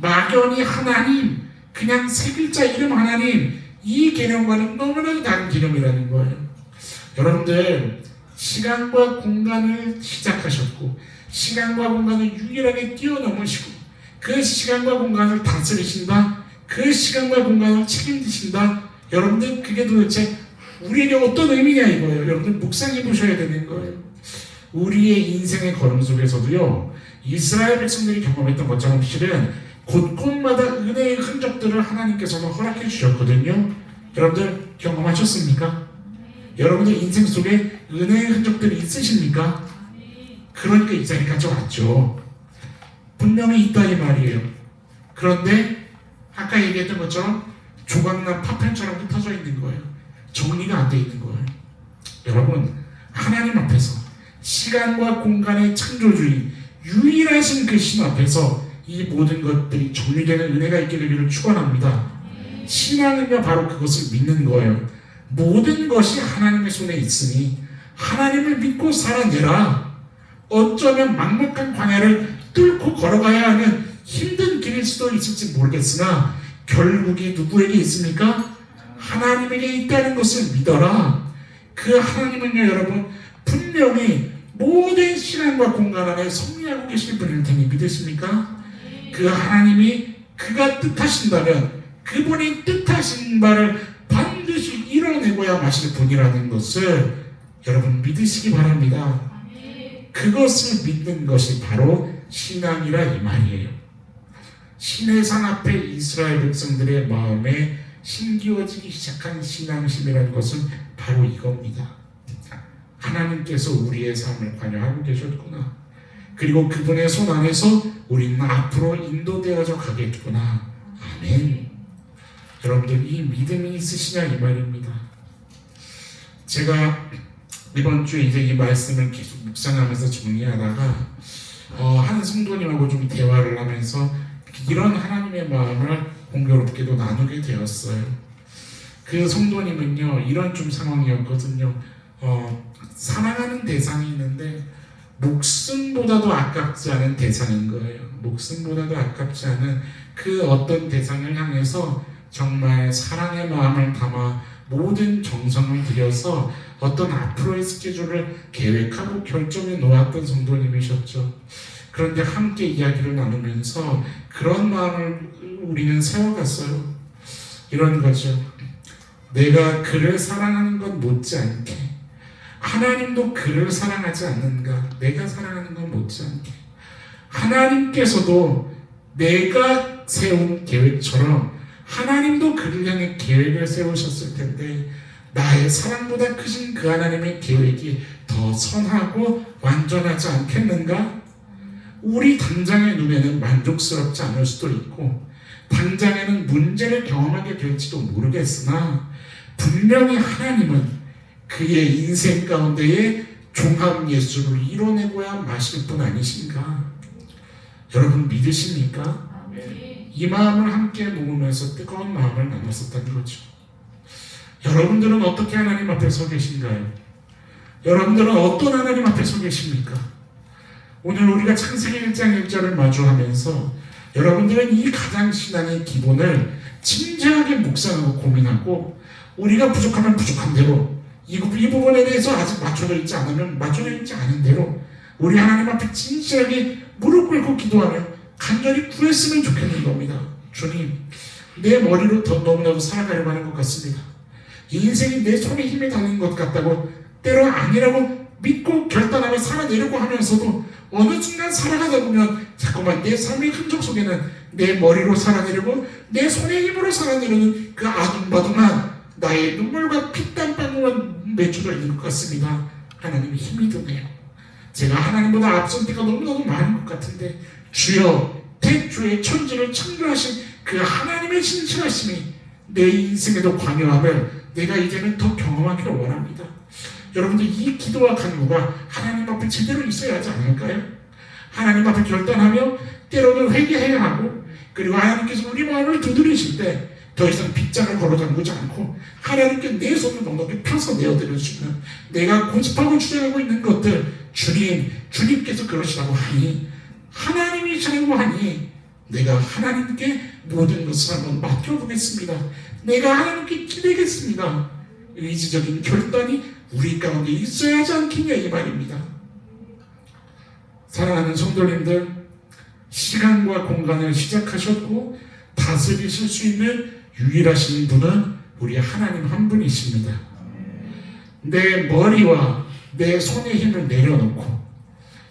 막연히 하나님, 그냥 세 글자 이름 하나님, 이 개념과는 너무나 다른 개념이라는 거예요. 여러분들, 시간과 공간을 시작하셨고 시간과 공간을 유일하게 뛰어넘으시고 그 시간과 공간을 다스리신다, 그 시간과 공간을 책임지신다. 여러분들, 그게 도대체 우리에게 어떤 의미냐 이거예요. 여러분들 묵상해 보셔야 되는 거예요. 우리의 인생의 걸음 속에서도요, 이스라엘 백성들이 경험했던 것처럼 실은 곳곳마다 은혜의 흔적들을 하나님께서는 허락해 주셨거든요. 여러분들 경험하셨습니까? 여러분들 인생 속에 은혜의 흔적들이 있으십니까? 그러니까 이 자리까지 왔죠. 분명히 있다 이 말이에요. 그런데 아까 얘기했던 것처럼 조각난 파편처럼 흩어져 있는 거예요. 정리가 안 돼 있는 거예요. 여러분, 하나님 앞에서 시간과 공간의 창조주인 유일하신 그 신 앞에서 이 모든 것들이 정리되는 은혜가 있게 되기를 축원합니다. 신앙은요, 바로 그것을 믿는 거예요. 모든 것이 하나님의 손에 있으니 하나님을 믿고 살아내라. 어쩌면 막막한 광야를 뚫고 걸어가야 하는 힘든 길일 수도 있을지 모르겠으나 결국이 누구에게 있습니까? 하나님에게 있다는 것을 믿어라. 그 하나님은요, 여러분, 분명히 모든 시간과 공간 안에 섭리하고 계실 분일 테니 믿으십니까? 그 하나님이 그가 뜻하신다면 그분이 뜻하신 바를 반드시 이뤄내고야 마실 분이라는 것을 여러분 믿으시기 바랍니다. 그것을 믿는 것이 바로 신앙이라 이 말이에요. 신의 산 앞에 이스라엘 백성들의 마음에 심기워지기 시작한 신앙심이라는 것은 바로 이겁니다. 하나님께서 우리의 삶을 관여하고 계셨구나. 그리고 그분의 손 안에서 우리는 앞으로 인도되어져 가겠구나. 아멘. 여러분들, 이 믿음이 있으시냐 이 말입니다. 제가 이번 주에 이제 이 말씀을 계속 묵상하면서 정리하다가 한 성도님하고 좀 대화를 하면서 이런 하나님의 마음을 공교롭게도 나누게 되었어요. 그 성도님은요, 이런 좀 상황이었거든요. 사랑하는 대상이 있는데 목숨보다도 아깝지 않은 대상인 거예요. 목숨보다도 아깝지 않은 그 어떤 대상을 향해서 정말 사랑의 마음을 담아 모든 정성을 들여서 어떤 앞으로의 스케줄을 계획하고 결정해 놓았던 성도님이셨죠. 그런데 함께 이야기를 나누면서 그런 마음을 우리는 세워갔어요. 이런 거죠. 내가 그를 사랑하는 것 못지않게 하나님도 그를 사랑하지 않는가? 내가 사랑하는 것 못지않게 하나님께서도 내가 세운 계획처럼 하나님도 그를 향해 계획을 세우셨을 텐데 나의 사랑보다 크신 그 하나님의 계획이 더 선하고 완전하지 않겠는가? 우리 당장의 눈에는 만족스럽지 않을 수도 있고 당장에는 문제를 경험하게 될지도 모르겠으나 분명히 하나님은 그의 인생 가운데에 종합 예수를 이뤄내고야 마실 분 아니신가? 여러분 믿으십니까? 이 마음을 함께 모으면서 뜨거운 마음을 나눴었다는 거죠. 여러분들은 어떻게 하나님 앞에 서 계신가요? 여러분들은 어떤 하나님 앞에 서 계십니까? 오늘 우리가 창세기 1장 1절을 마주하면서 여러분들은 이 가장 신앙의 기본을 진지하게 묵상하고 고민하고 우리가 부족하면 부족한 대로 이 부분에 대해서 아직 맞춰져 있지 않으면 맞춰져 있지 않은 대로 우리 하나님 앞에 진실하게 무릎 꿇고 기도하며 간절히 구했으면 좋겠는 겁니다. 주님, 내 머리로 더 너무나도 살아가려고 하는 것 같습니다. 인생이 내 손에 힘이 달린 것 같다고 때로 아니라고 믿고 결단하며 살아내려고 하면서도 어느 순간 살아가다 보면 자꾸만 내 삶의 흔적 속에는 내 머리로 살아내려고 내 손의 힘으로 살아내려는 그 아둥바둥한 나의 눈물과 피땀방울만 맺혀져 있는 것 같습니다. 하나님이 힘이 드네요. 제가 하나님보다 앞선 때가 너무나도 많은 것 같은데 주여 태초에 천지를 창조하신 그 하나님의 신실하심이 내 인생에도 관여함을 내가 이제는 더 경험하기를 원합니다. 여러분들 이 기도와 간구가 하나님 앞에 제대로 있어야 하지 않을까요? 하나님 앞에 결단하며 때로는 회개해야 하고 그리고 하나님께서 우리 마음을 두드리실 때 더 이상 빗장을 걸어 잠그지 않고 하나님께 내 손을 넉넉히 펴서 내어드릴 수 있는 내가 고집하고 주장하고 있는 것들 주님께서 그러시라고 하니 하나님이시라고 하니 내가 하나님께 모든 것을 한번 맡겨보겠습니다. 내가 하나님께 기대겠습니다. 의지적인 결단이 우리 가운데 있어야 하지 않겠냐 이 말입니다. 사랑하는 성도님들, 시간과 공간을 시작하셨고 다스리실 수 있는 유일하신 분은 우리 하나님 한 분이십니다. 내 머리와 내 손의 힘을 내려놓고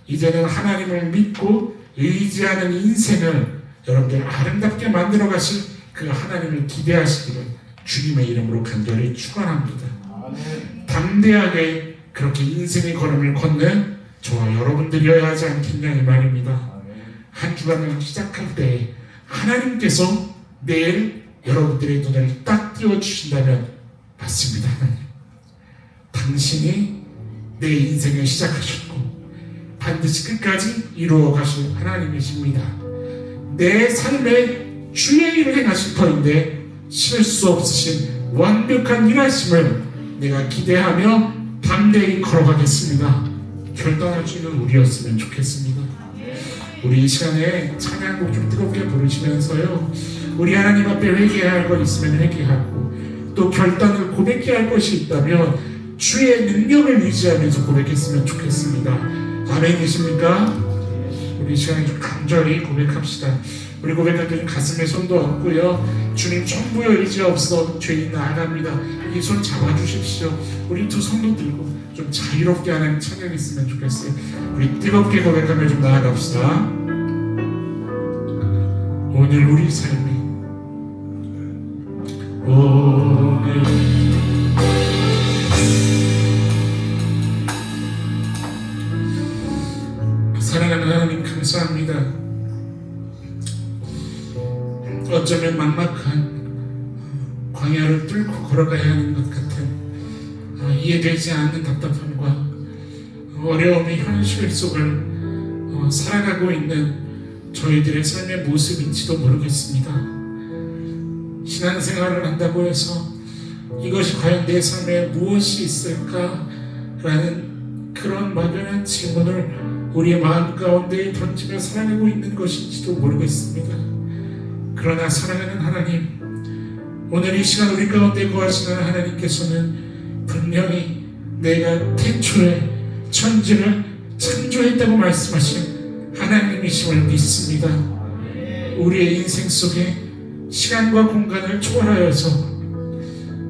이제는 하나님을 믿고 의지하는 인생을 여러분들 아름답게 만들어 가실 그 하나님을 기대하시기를 주님의 이름으로 간절히 축원합니다. 담대하게 그렇게 인생의 걸음을 걷는 저와 여러분들이어야 하지 않겠냐 이 말입니다. 한 주간을 시작할 때 하나님께서 내일 여러분들의 눈을 딱 띄워주신다면 맞습니다. 하나님, 당신이 내 인생을 시작하셨고 반드시 끝까지 이루어 가실 하나님이십니다. 내 삶에 주의 일을 행하실 터인데 실수 없으신 완벽한 일하심을 내가 기대하며 담대히 걸어가겠습니다. 결단할 수 있는 우리였으면 좋겠습니다. 우리 이 시간에 찬양곡 좀 뜨겁게 부르시면서요, 우리 하나님 앞에 회개해야 할 것 있으면 회개하고 또 결단을 고백해야 할 것이 있다면 주의 능력을 의지하면서 고백했으면 좋겠습니다. 아멘이십니까? 우리 이 시간에 좀 간절히 고백합시다. 우리 고백할 때 가슴에 손도 얹고요, 주님 전부여 의지 없어 죄인 나아갑니다. 이 손 잡아주십시오. 우리 두 손도 들고 좀 자유롭게 하는 찬양이 있으면 좋겠어요. 우리 뜨겁게 고백하며 좀 나아갑시다. 오늘 우리 삶이 오늘 사랑하는 하나님 감사합니다. 어쩌면 막막한 광야를 뚫고 걸어가야 하는 것 같은 이해되지 않는 답답함과 어려움의 현실 속을 살아가고 있는 저희들의 삶의 모습인지도 모르겠습니다. 신앙생활을 한다고 해서 이것이 과연 내 삶에 무엇이 있을까라는 그런 막연한 질문을 우리의 마음 가운데 던지며 살아가고 있는 것인지도 모르겠습니다. 그러나 사랑하는 하나님, 오늘 이 시간 우리 가운데 거하시는 하나님께서는 분명히 내가 태초에 천지를 창조했다고 말씀하신 하나님이심을 믿습니다. 우리의 인생 속에 시간과 공간을 초월하여서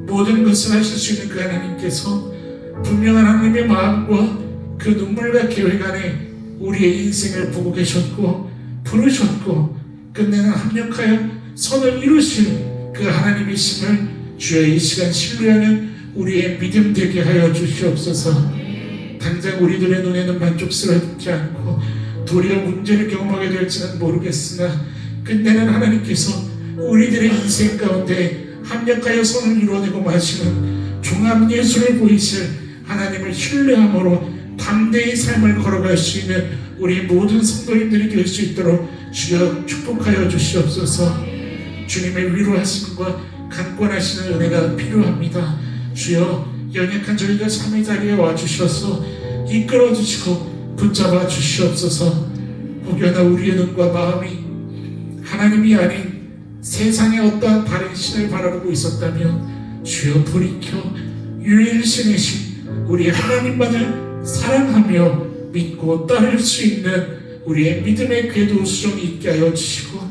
모든 것을 하실 수 있는 그 하나님께서 분명한 하나님의 마음과 그 눈물과 계획 안에 우리의 인생을 보고 계셨고 부르셨고 끝내는 합력하여 선을 이루실 그 하나님이심을 주의 이 시간 신뢰하는 우리의 믿음 되게 하여 주시옵소서. 당장 우리들의 눈에는 만족스럽지 않고 도리어 문제를 경험하게 될지는 모르겠으나 끝내는 하나님께서 우리들의 인생 가운데 합력하여 선을 이루어내고 마시는 종합예술을 보이실 하나님을 신뢰함으로 담대히 삶을 걸어갈 수 있는 우리 모든 성도님들이 될 수 있도록 주여 축복하여 주시옵소서. 주님의 위로하심과 강권하시는 은혜가 필요합니다. 주여 연약한 저희가 삶의 자리에 와주셔서 이끌어주시고 붙잡아 주시옵소서. 혹여나 우리의 눈과 마음이 하나님이 아닌 세상의 어떠한 다른 신을 바라보고 있었다면 주여 돌이켜 유일신이신 우리 하나님만을 사랑하며 믿고 따를 수 있는 우리의 믿음의 궤도 수정이 있게 하여 주시고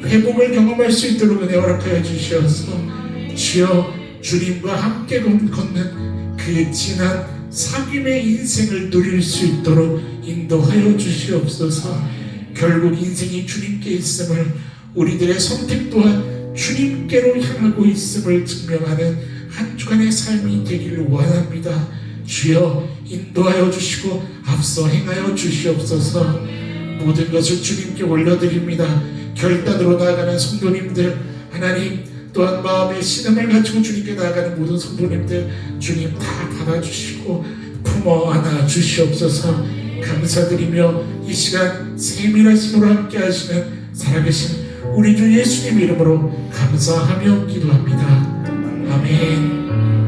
회복을 경험할 수 있도록 은혜 허락하여 주시옵소서. 주여 주님과 함께 걷는 그 지난 사귐의 인생을 누릴 수 있도록 인도하여 주시옵소서. 결국 인생이 주님께 있음을, 우리들의 선택 또한 주님께로 향하고 있음을 증명하는 한 주간의 삶이 되기를 원합니다. 주여 인도하여 주시고 앞서 행하여 주시옵소서. 모든 것을 주님께 올려드립니다. 결단으로 나아가는 성도님들 하나님, 또한 마음의 신음을 가지고 주님께 나아가는 모든 성도님들 주님 다 받아주시고 품어 안아 주시옵소서. 감사드리며 이 시간 세밀하심으로 함께 하시는 살아계신 우리 주 예수님 이름으로 감사하며 기도합니다. 아멘.